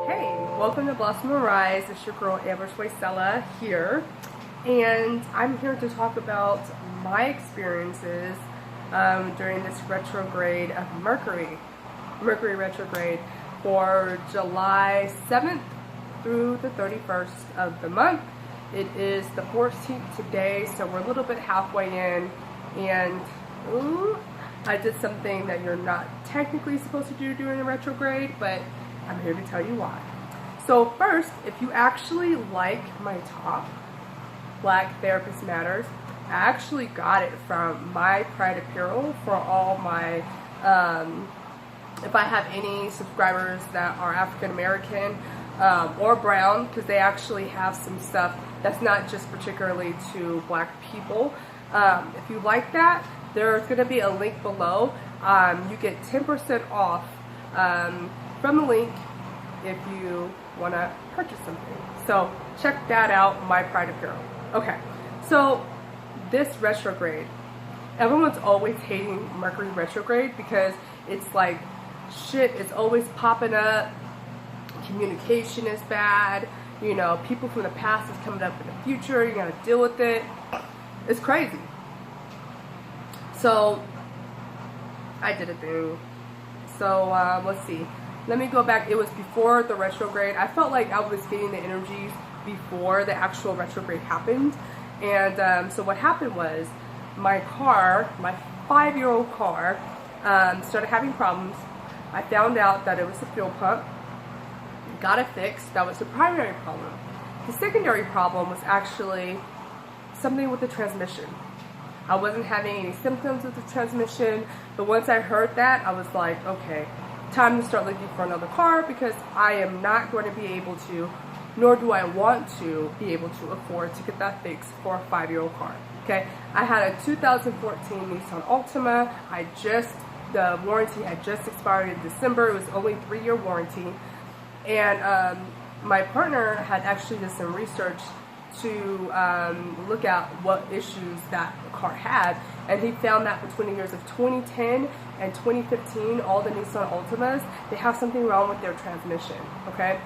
Hey, welcome to Blossom and Rise. It's your girl Amber Swaycella here, and I'm here to talk about my experiences during this retrograde of Mercury Retrograde for July 7th through the 31st of the month. It is the 14th today, so we're a little bit halfway in, and I did something that you're not technically supposed to do during a retrograde, but I'm here to tell you why. So first, if you actually like my top, Black Therapist Matters, I actually got it from My Pride Apparel for all my, if I have any subscribers that are African American or brown, because they actually have some stuff that's not just particularly to black people. If you like that, there's going to be a link below. You get 10% off from the link if you want to purchase something. So check that out, My Pride Apparel. Okay, so this retrograde, everyone's always hating Mercury retrograde because it's like shit is always popping up, communication is bad, you know, people from the past is coming up in the future, you gotta deal with it. It's crazy. So I did a thing. So let's see. Let me go back. It was before the retrograde. I felt like I was getting the energies before the actual retrograde happened. And so what happened was my car, my 5-year-old car, started having problems. I found out that it was the fuel pump. Got it fixed. That was the primary problem. The secondary problem was actually something with the transmission. I wasn't having any symptoms with the transmission, but once I heard that, I was like, okay, time to start looking for another car because I am not going to be able to, nor do I want to be able to afford to get that fixed for a 5-year-old car. Okay, I had a 2014 Nissan Altima. The warranty had just expired in December. It was only a 3-year warranty, and my partner had actually done some research to look at what issues that car had, and he found that between the years of 2010 and 2015, all the Nissan Altimas, they have something wrong with their transmission. Okay,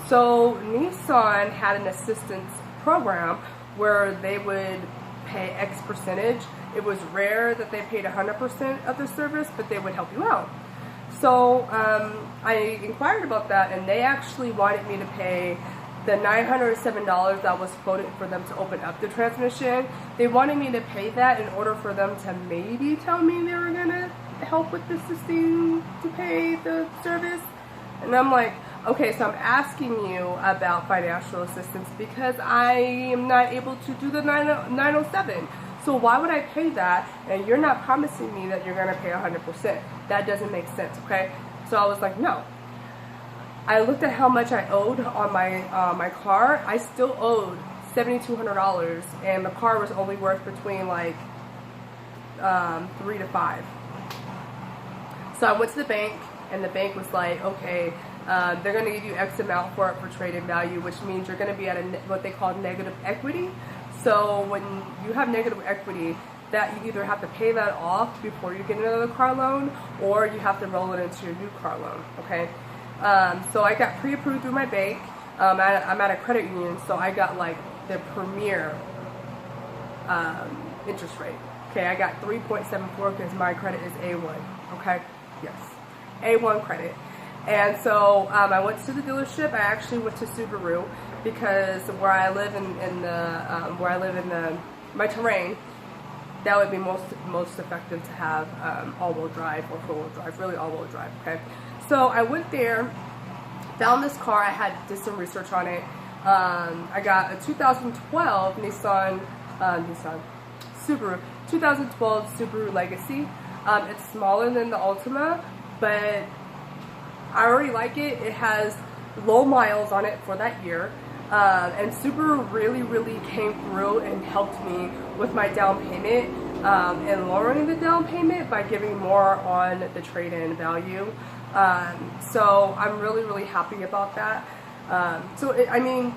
so Nissan had an assistance program where they would pay X percentage. It was rare that they paid 100% of the service, but they would help you out. So I inquired about that, and they actually wanted me to pay the $907 that was quoted for them to open up the transmission. They wanted me to pay that in order for them to maybe tell me they were gonna help with the system to pay the service. And I'm like, okay, so I'm asking you about financial assistance because I am not able to do the 907. So why would I pay that and you're not promising me that you're gonna pay 100%? That doesn't make sense, okay? So I was like, no. I looked at how much I owed on my car. I still owed $7,200, and the car was only worth between like 3 to 5. So I went to the bank, and the bank was like, okay, they're going to give you X amount for it for trade-in value, which means you're going to be at what they call negative equity. So when you have negative equity, that you either have to pay that off before you get another car loan, or you have to roll it into your new car loan. Okay. So I got pre-approved through my bank. I'm at a credit union, so I got like the premier interest rate. Okay, I got 3.74 because my credit is A1. Okay, yes, A1 credit. And so I went to the dealership. I actually went to Subaru because where I live in my terrain, that would be most effective to have all-wheel drive or four-wheel drive, really all-wheel drive. Okay. So I went there, found this car. I did some research on it. I got a 2012 Subaru 2012 Subaru Legacy. It's smaller than the Altima, but I already like it. It has low miles on it for that year. And Subaru really came through and helped me with my down payment and lowering the down payment by giving more on the trade-in value. So I'm really happy about that. I mean,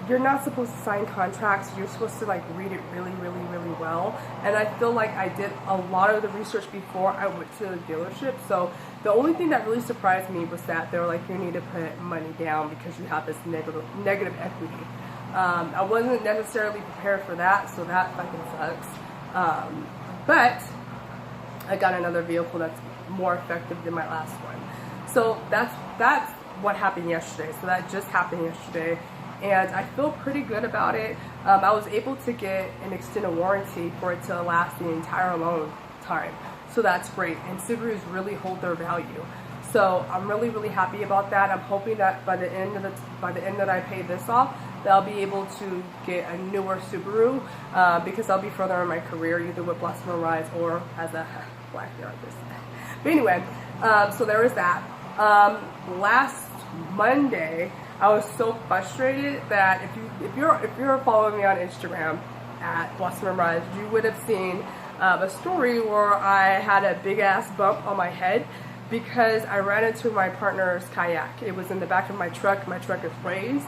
you're not supposed to sign contracts. You're supposed to like read it really, really, really well. And I feel like I did a lot of the research before I went to the dealership. So the only thing that really surprised me was that they were like, you need to put money down because you have this negative equity. I wasn't necessarily prepared for that, so that fucking sucks. But I got another vehicle that's more effective than my last one. So that's what happened yesterday. So that just happened yesterday. And I feel pretty good about it. I was able to get an extended warranty for it to last the entire loan time. So that's great. And Subarus really hold their value. So I'm really, really happy about that. I'm hoping that by the end that I pay this off, that I'll be able to get a newer Subaru because I'll be further in my career, either with Blossom and Rise or as a black therapist. But anyway, so there is that. Last Monday, I was so frustrated that if you're following me on Instagram at Blossom and Rise, you would have seen a story where I had a big ass bump on my head because I ran into my partner's kayak. It was in the back of my truck. My truck is raised.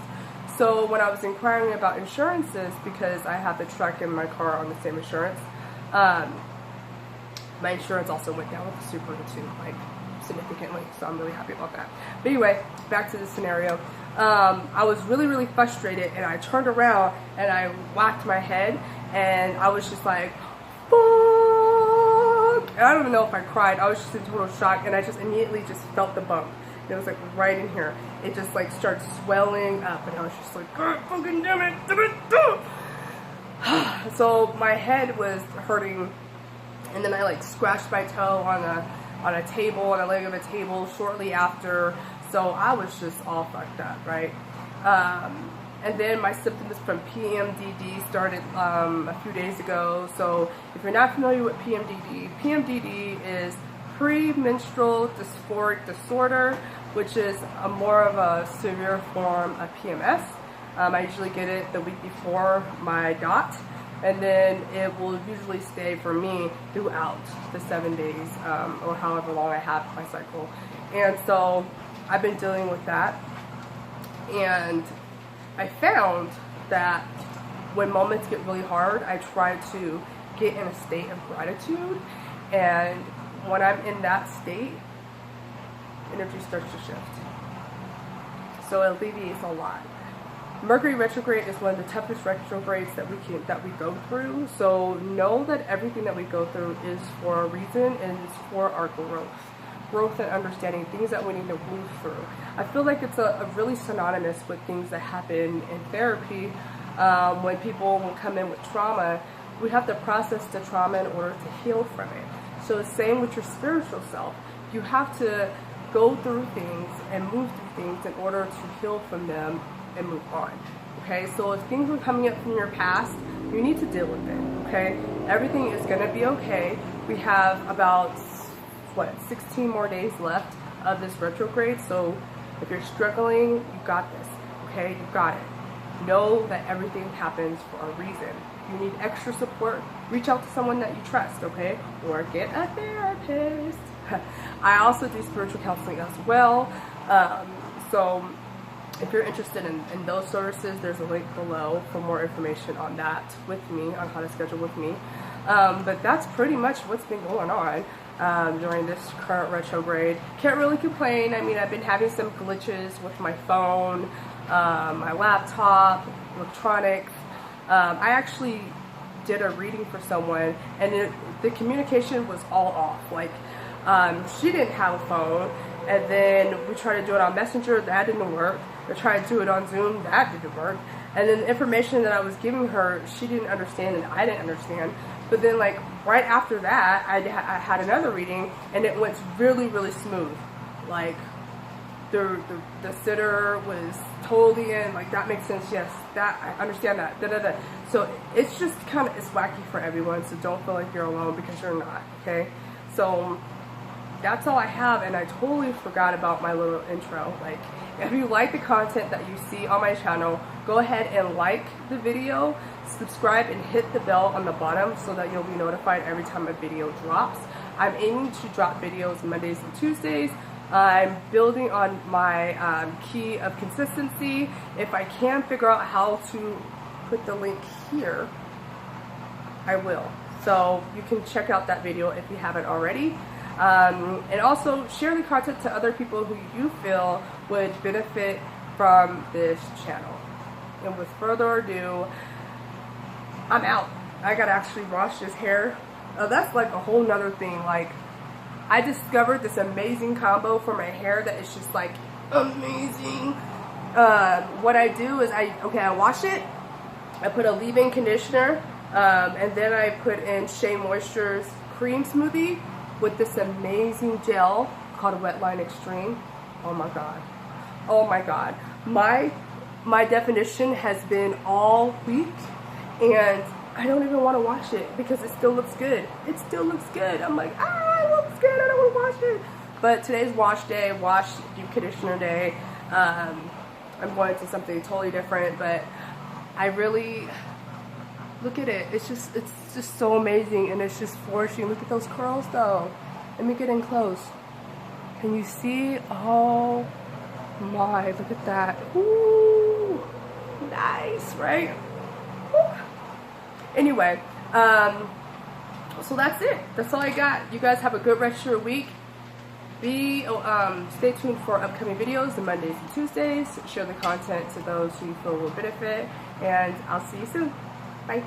So when I was inquiring about insurances, because I have the truck and my car on the same insurance, my insurance also went down with the Subaru too, like significantly. So I'm really happy about that. But anyway, back to the scenario. I was really, really frustrated, and I turned around and I whacked my head, and I was just like, fuck! And I don't even know if I cried. I was just in total shock, and I just immediately just felt the bump. It was like right in here. It just like started swelling up, and I was just like, God fucking damn it! So my head was hurting, and then I like scratched my toe on a table, on a leg of a table shortly after. So I was just all fucked up, right? And then my symptoms from PMDD started a few days ago. So if you're not familiar with PMDD is premenstrual dysphoric disorder, which is a more of a severe form of PMS. I usually get it the week before my dot, and then it will usually stay for me throughout the 7 days or however long I have my cycle. And so I've been dealing with that, and I found that when moments get really hard, I try to get in a state of gratitude, and when I'm in that state, energy starts to shift. So it alleviates a lot. Mercury Retrograde is one of the toughest retrogrades that we go through. So know that everything that we go through is for a reason, and it's for our growth and understanding, things that we need to move through. I feel like it's a really synonymous with things that happen in therapy. When people will come in with trauma, we have to process the trauma in order to heal from it. So the same with your spiritual self. You have to go through things and move through things in order to heal from them and move on. Okay, so if things are coming up from your past, you need to deal with it. Okay, everything is going to be okay. We have about 16 more days left of this retrograde. So if you're struggling, you got this. Okay, you got it. Know that everything happens for a reason. If you need extra support, reach out to someone that you trust, okay? Or get a therapist. I also do spiritual counseling as well. So if you're interested in those services, there's a link below for more information on that with me, on how to schedule with me. But that's pretty much what's been going on during this current retrograde. Can't really complain. I mean, I've been having some glitches with my phone, my laptop, electronics. I actually did a reading for someone, and the communication was all off. Like, she didn't have a phone, and then we tried to do it on Messenger, that didn't work. We tried to do it on Zoom, that didn't work. And then the information that I was giving her, she didn't understand, and I didn't understand. But then, like, right after that, I had another reading, and it went really, really smooth. Like, the sitter was totally in, like, that makes sense, yes, that, I understand that, da-da-da. So it's just kind of, it's wacky for everyone, so don't feel like you're alone, because you're not, okay? So that's all I have, and I totally forgot about my little intro. Like, if you like the content that you see on my channel, go ahead and like the video, subscribe, and hit the bell on the bottom so that you'll be notified every time a video drops. I'm aiming to drop videos Mondays and Tuesdays, I'm building on my key of consistency. If I can figure out how to put the link here, I will. So you can check out that video if you haven't already. And also share the content to other people who you feel would benefit from this channel. And with further ado, I'm out. I gotta actually wash this hair. That's like a whole nother thing. Like, I discovered this amazing combo for my hair that is just like amazing. What I do is I wash it, I put a leave-in conditioner, and then I put in Shea Moisture's cream smoothie with this amazing gel called Wetline Extreme. Oh my god. Oh my god. My definition has been all week, and I don't even want to wash it because it still looks good. It still looks good. I'm like, it looks good. I don't want to wash it. But today's wash day, wash deep conditioner day. I'm going to something totally different, but I really look at it. It's just so amazing, and it's just flourishing. Look at those curls, though. Let me get in close. Can you see? Oh my! Look at that. Ooh, nice, right? Woo. Anyway, so that's it. That's all I got. You guys have a good rest of your week. Stay tuned for upcoming videos on Mondays and Tuesdays. Share the content to those who you feel will benefit, and I'll see you soon. Bye.